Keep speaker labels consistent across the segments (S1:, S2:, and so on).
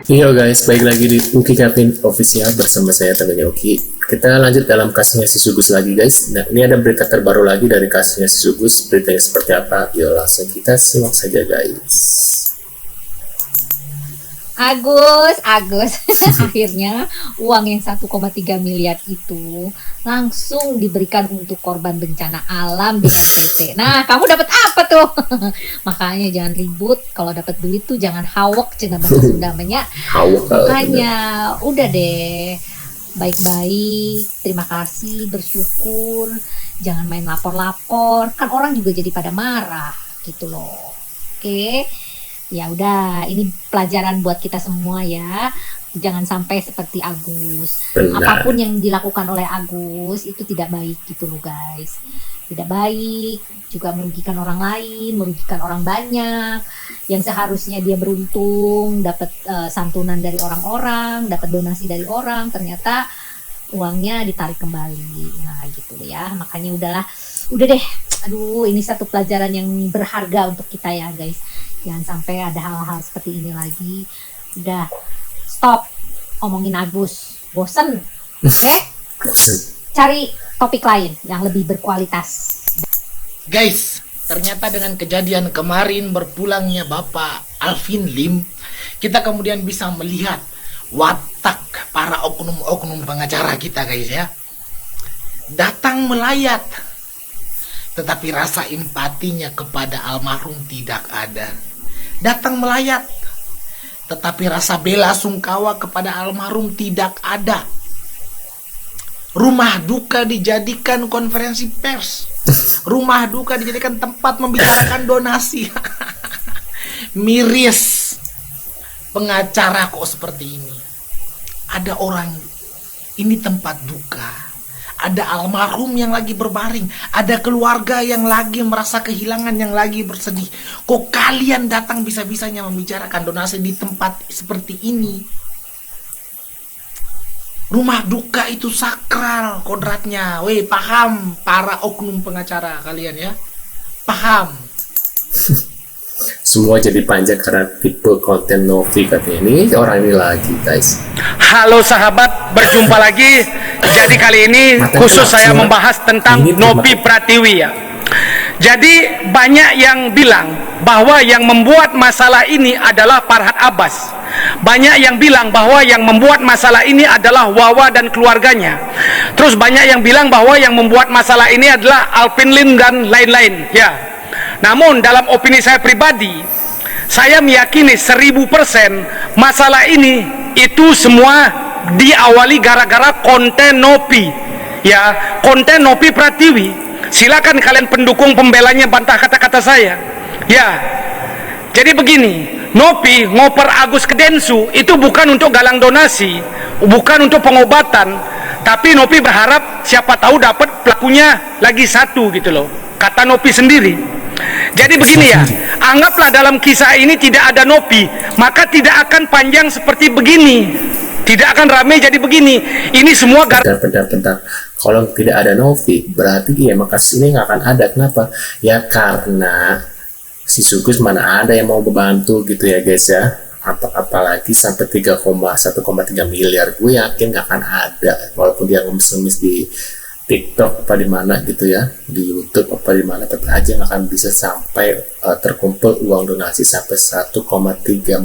S1: Yo guys, baik lagi di Uki Kevin Official bersama saya temannya Uki. Kita lanjut dalam kasusnya si Sugus lagi guys. Nah, ini ada berita terbaru lagi dari kasusnya si Sugus. Beritanya seperti apa? Yuk langsung kita simak saja guys.
S2: Agus, akhirnya uang yang 1,3 miliar itu langsung diberikan untuk korban bencana alam di NTT. Nah, kamu dapat apa tuh? Makanya jangan ribut, kalau dapat duit tuh jangan hawok, cina bahasa Sundamanya. Makanya udah deh, baik-baik, terima kasih, bersyukur, jangan main lapor-lapor, kan orang juga jadi pada marah gitu loh. Oke. Ya udah, ini pelajaran buat kita semua ya. Jangan sampai seperti Agus.
S1: Benar.
S2: Apapun yang dilakukan oleh Agus itu tidak baik gitu loh guys. Tidak baik, juga merugikan orang lain, merugikan orang banyak. Yang seharusnya dia beruntung dapat santunan dari orang-orang, dapat donasi dari orang, ternyata uangnya ditarik kembali. Nah gitu ya. Makanya udah deh. Aduh, ini satu pelajaran yang berharga untuk kita ya guys. Jangan sampai ada hal-hal seperti ini lagi. Udah, stop omongin Agus. Bosen. Oke? Cari topik lain yang lebih berkualitas.
S3: Guys, ternyata dengan kejadian kemarin berpulangnya Bapak Alvin Lim, kita kemudian bisa melihat watak para oknum-oknum pengacara kita guys ya. Datang melayat, tetapi rasa empatinya kepada almarhum tidak ada. Datang melayat, tetapi rasa bela sungkawa kepada almarhum tidak ada. Rumah duka dijadikan konferensi pers. Rumah duka dijadikan tempat membicarakan donasi. Miris. Pengacara kok seperti ini. Ada orang, ini tempat duka. Ada almarhum yang lagi berbaring, ada keluarga yang lagi merasa kehilangan, yang lagi bersedih. Kok kalian datang bisa-bisanya membicarakan donasi di tempat seperti ini? Rumah duka itu sakral kodratnya. Weh, paham para oknum pengacara kalian ya? Paham.
S1: Semua jadi panjang karena tipe konten Novi katanya. Ini orang ini lagi guys.
S4: Halo sahabat, berjumpa lagi. Jadi kali ini khusus saya membahas tentang Novi Pratiwi ya. Jadi banyak yang bilang bahwa yang membuat masalah ini adalah Farhad Abbas. Banyak yang bilang bahwa yang membuat masalah ini adalah Wawa dan keluarganya. Terus banyak yang bilang bahwa yang membuat masalah ini adalah Alvin Lim dan lain-lain ya. Namun dalam opini saya pribadi, saya meyakini 1000% masalah ini itu semua diawali gara-gara konten Novi ya, konten Novi Pratiwi. Silakan kalian pendukung pembelanya bantah kata-kata saya ya. Jadi begini, Novi ngoper Agus ke Densu itu bukan untuk galang donasi, bukan untuk pengobatan, tapi Novi berharap siapa tahu dapat pelakunya lagi satu gitu loh, kata Novi sendiri. Jadi begini ya, anggaplah dalam kisah ini tidak ada Novi, maka tidak akan panjang seperti begini, tidak akan ramai jadi begini. Ini semua
S1: Bentar. Kalau tidak ada Novi, berarti ya kasus ini nggak akan ada. Kenapa? Ya karena si Sugus mana ada yang mau membantu gitu ya guys ya. Apalagi sampai 1,3 miliar, gue yakin nggak akan ada. Walaupun dia ngemis-ngemis di TikTok apa di mana gitu ya, di YouTube apa di mana, tapi aja nggak akan bisa sampai terkumpul uang donasi sampai 1,3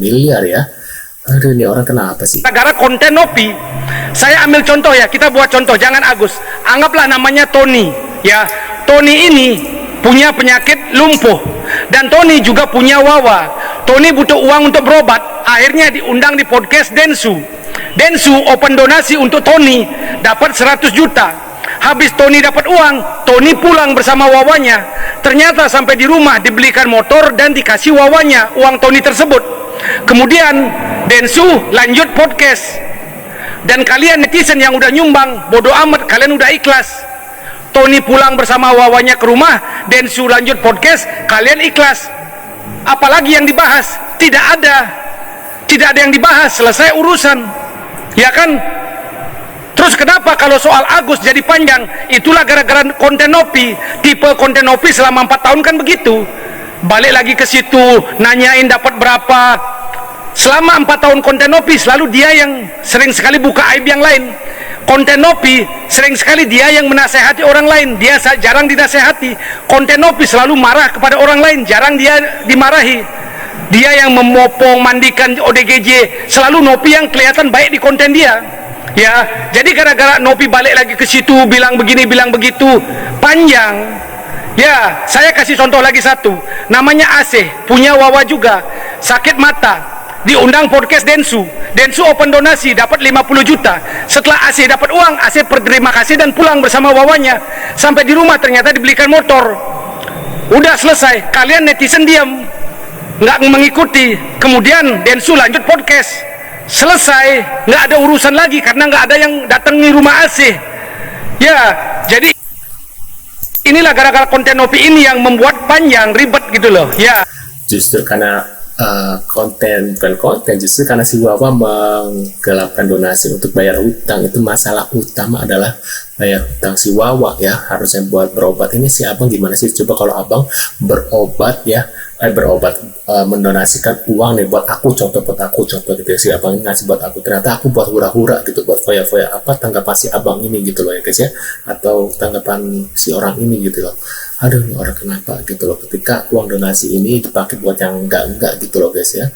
S1: miliar ya. Aduh, ini orang kenapa sih?
S4: Negara konten Novi. Saya ambil contoh ya, kita buat contoh, jangan Agus. Anggaplah namanya Tony ya. Tony ini punya penyakit lumpuh dan Tony juga punya Wawa. Tony butuh uang untuk berobat, akhirnya diundang di podcast Densu. Densu open donasi untuk Tony, dapat 100 juta. Habis Tony dapat uang, Tony pulang bersama Wawanya. Ternyata sampai di rumah dibelikan motor dan dikasih Wawanya uang Tony tersebut. Kemudian Densu lanjut podcast. Dan kalian netizen yang udah nyumbang, bodoh amat, kalian udah ikhlas. Tony pulang bersama Wawanya ke rumah, Densu lanjut podcast, kalian ikhlas. Apalagi yang dibahas? Tidak ada yang dibahas, selesai urusan ya kan. Terus kenapa kalau soal Agus jadi panjang? Itulah gara-gara konten Novi. Tipe konten Novi selama 4 tahun kan begitu. Balik lagi ke situ, nanyain dapat berapa, Selama 4 tahun konten Nopi, selalu dia yang sering sekali buka aib yang lain. Konten Nopi sering sekali dia yang menasehati orang lain, dia jarang dinasehati. Konten Nopi selalu marah kepada orang lain, jarang dia dimarahi. Dia yang memopong, mandikan ODGJ, selalu Nopi yang kelihatan baik di konten dia. Ya, jadi gara-gara Nopi balik lagi ke situ, bilang begini, bilang begitu, panjang. Ya, saya kasih contoh lagi satu. Namanya Asih, punya Wawa juga, sakit mata. Diundang podcast Densu open donasi dapat 50 juta. Setelah AC dapat uang, AC berterima kasih dan pulang bersama Wawanya. Sampai di rumah ternyata dibelikan motor. Udah selesai, kalian netizen diam, nggak mengikuti. Kemudian Densu lanjut podcast, selesai, nggak ada urusan lagi karena nggak ada yang datangi rumah AC. Ya, jadi inilah gara-gara konten Nopi ini yang membuat panjang ribet gitu loh. Ya,
S1: justru karena bukan konten, justru karena si Wawa menggelapkan donasi untuk bayar hutang. Itu masalah utama adalah bayar hutang si Wawa ya, harusnya buat berobat. Ini si abang gimana sih, coba kalau abang berobat ya, mendonasikan uang nih buat aku, contoh gitu ya, si abang ngasih buat aku, ternyata aku buat hura-hura gitu, buat foya-foya. Apa tanggapan si abang ini gitu loh ya guys ya, atau tanggapan si orang ini gitu loh. Aduh, ini orang kenapa gitu loh, ketika uang donasi ini dipakai buat yang enggak gitu loh guys ya.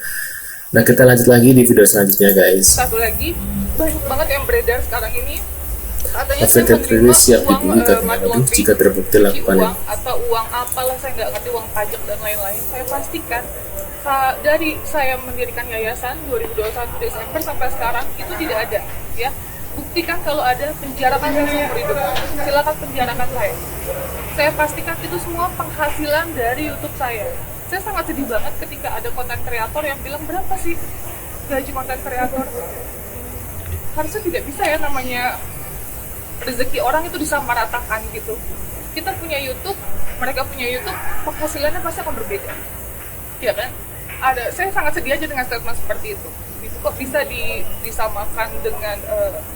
S1: Nah, kita lanjut lagi di video selanjutnya guys.
S5: Satu lagi, banyak banget yang beredar sekarang ini, katanya saya
S1: Efek
S5: menerima
S1: siap
S5: uang
S1: dibeli katanya, jika terbukti lakukan
S5: uang atau uang apalah, saya nggak ngerti, uang pajak dan lain-lain. Saya pastikan dari saya mendirikan yayasan 2021 Desember sampai sekarang itu tidak ada ya. Buktikan kalau ada, penjarakan saya seumur hidup, silakan penjarakan saya pastikan itu semua penghasilan dari YouTube saya. Saya sangat sedih banget ketika ada konten kreator yang bilang, berapa sih gaji konten kreator? Harusnya tidak bisa ya, namanya rezeki orang itu disamaratakan gitu. Kita punya YouTube, mereka punya YouTube, penghasilannya pasti akan berbeda, ya kan? Saya sangat sedih aja dengan statement seperti itu. Itu kok bisa disamakan dengan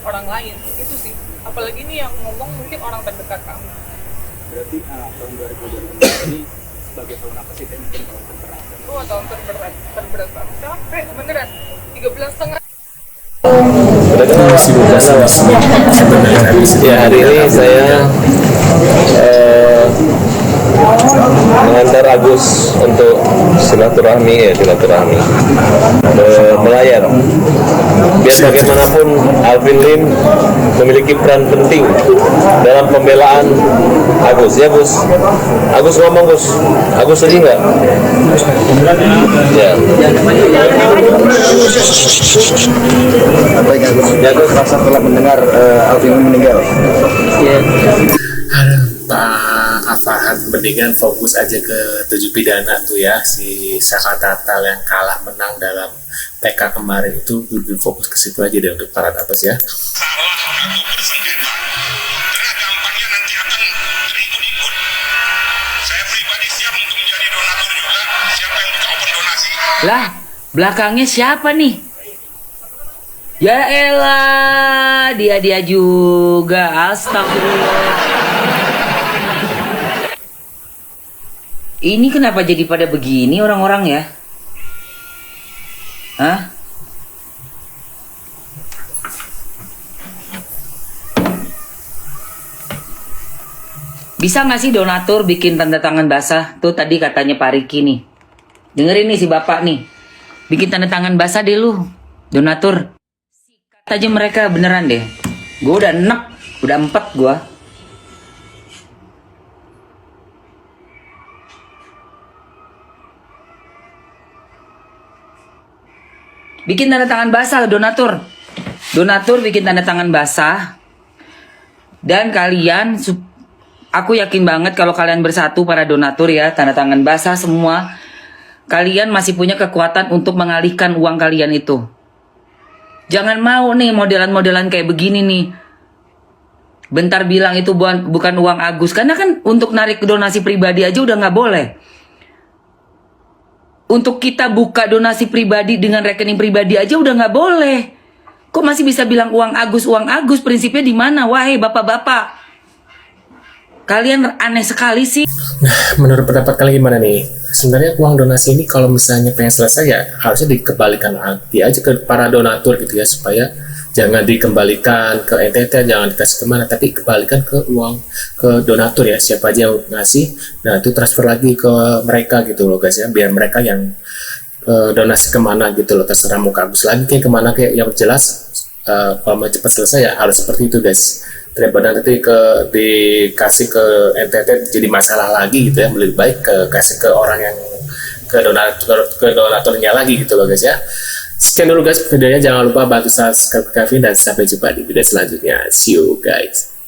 S5: orang lain, itu sih. Apalagi ini yang ngomong mungkin orang terdekat kamu.
S6: Berarti tahun 2020 ini sebagai tahun apa sih? Mungkin tahun terberat.
S5: Oh, tahun terberat banget. Capek beneran. 3 bulan setengah.
S7: Ya, hari ini saya mengantar Agus untuk silaturahmi ke nelayan. Biar bagaimanapun Alvin Lim memiliki peran penting dalam pembelaan Agus. Ya Gus, Agus ngomong Gus, Agus sedih nggak? Ya.
S6: Apa yang Agus rasa telah mendengar Alvin meninggal?
S7: Ya.
S1: Pak Farhan mendingan fokus aja ke 7 pidana tuh ya, si Saka Tatal yang kalah menang dalam PK kemarin itu, lebih fokus ke situ aja deh untuk para atas ya.
S8: Salah atau bersengketa, karena gampangnya nanti akan ribut-ribut. Saya pribadi siap untuk menjadi donatur juga. Siapa yang buka open donasi?
S9: Lah, belakangnya siapa nih? Ya elah, dia juga. Astagfirullah. Ini kenapa jadi pada begini orang-orang ya? Hah? Bisa nggak sih donatur bikin tanda tangan basah? Tuh tadi katanya Pak Riki nih. Dengerin nih si bapak nih. Bikin tanda tangan basah deh lu, donatur. Sikat aja mereka beneran deh. Gue udah enek, udah 4 gue. Bikin tanda tangan basah, donatur. Donatur bikin tanda tangan basah. Dan kalian, aku yakin banget kalau kalian bersatu para donatur ya, tanda tangan basah semua, kalian masih punya kekuatan untuk mengalihkan uang kalian itu. Jangan mau nih modelan-modelan kayak begini nih. Bentar bilang itu bukan uang Agus. Karena kan untuk narik donasi pribadi aja udah nggak boleh. Untuk kita buka donasi pribadi dengan rekening pribadi aja udah nggak boleh. Kok masih bisa bilang uang Agus, uang Agus? Prinsipnya di mana? Wahai bapak-bapak. Kalian aneh sekali sih.
S1: Nah, menurut pendapat kalian gimana nih? sebenarnya uang donasi ini kalau misalnya pengen selesai ya harusnya dikembalikan lagi aja ke para donatur gitu ya, supaya jangan dikembalikan ke NTT, jangan dikasih kemana, tapi kembalikan ke uang ke donatur ya, siapa aja yang ngasih, nah itu transfer lagi ke mereka gitu loh guys ya, biar mereka yang donasi kemana gitu loh, terserah mau ke Agus lagi kayak kemana, kayak yang jelas kalau mau cepat selesai ya harus seperti itu guys, daripada nanti dikasih ke NTT jadi masalah lagi gitu ya, lebih baik kasih ke orang yang ke donaturnya lagi gitu loh guys ya. Sekian dulu guys videonya, jangan lupa bantu subscribe Kevin dan sampai jumpa di video selanjutnya. See you guys.